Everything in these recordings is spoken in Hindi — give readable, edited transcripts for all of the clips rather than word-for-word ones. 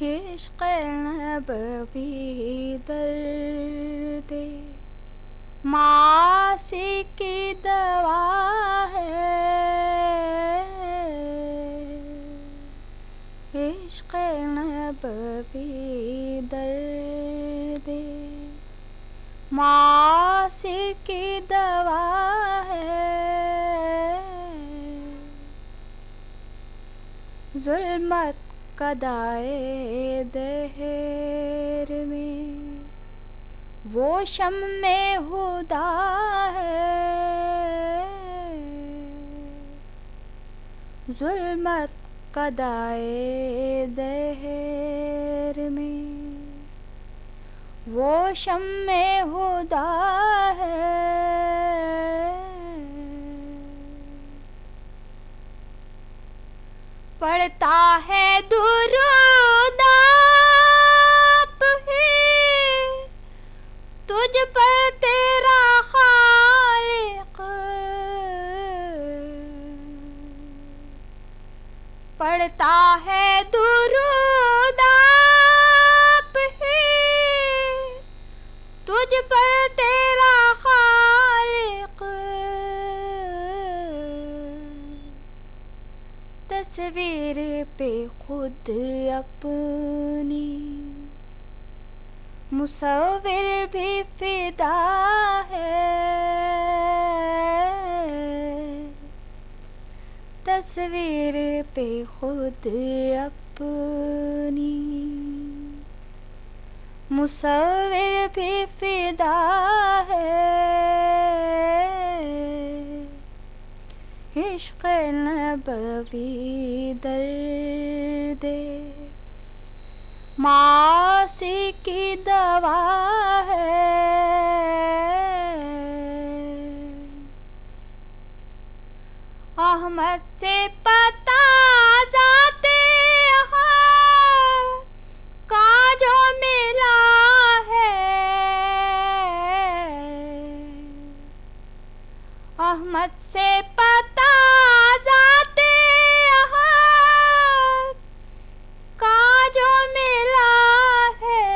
इश्क़ नबवी दर्द मासी की दवा है। इश्क़ नबवी दर्द मासी की दवा है। ज़ुल्मत कदाए दहर में वो शम्मे हुदा है। ज़ुल्मत कदाए दहर में वो शम्मे हुदा है। पढ़ता है दुरूद आप ही तुझ पर तेरा खालिक। पढ़ता है दुरूद आप ही तुझ पर तेरा खालिक। तस्वीर पे खुद अपनी मुसव्विर भी फिदा है। तस्वीर पे खुद अपनी मुसव्विर भी फिदा है। इश्क़ नबवी दर्द मासी की दवा है। अहमद से पता जाते हैं का जो मिला है। अहमद से पता जाते हैं का जो मिला है।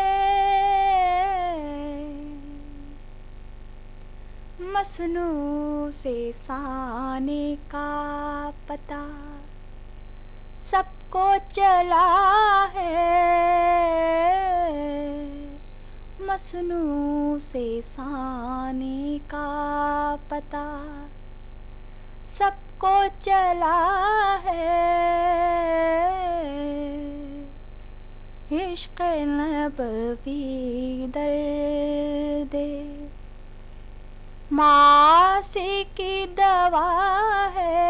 मसनू से साने का पता सबको चला है। मसनू से साने का पता सबको चला है। इश्क़ नबवी दर्द मासी की दवा है।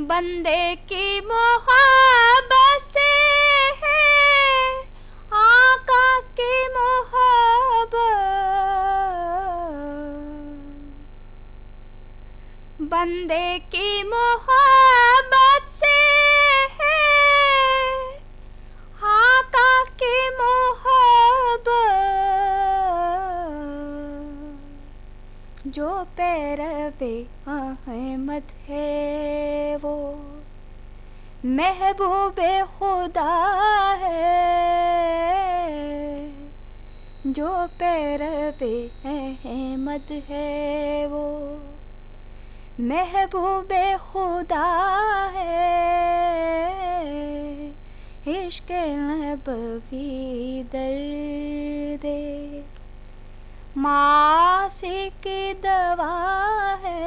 बंदे की मोहब्बत से है आका की मोहब्बत। बंदे की मोहब्बत से है आका की मोहब्बत। जो पैरवे अहमद है वो महबूबे खुदा है। जो पैरवे अहमद है वो महबूबे खुदा है। इश्क़ नबवी दर्द मासी की दवा है।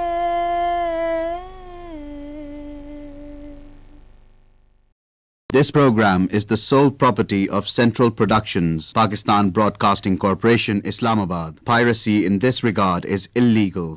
This program is the sole property of Central Productions, Pakistan Broadcasting Corporation, Islamabad. Piracy in this regard is illegal.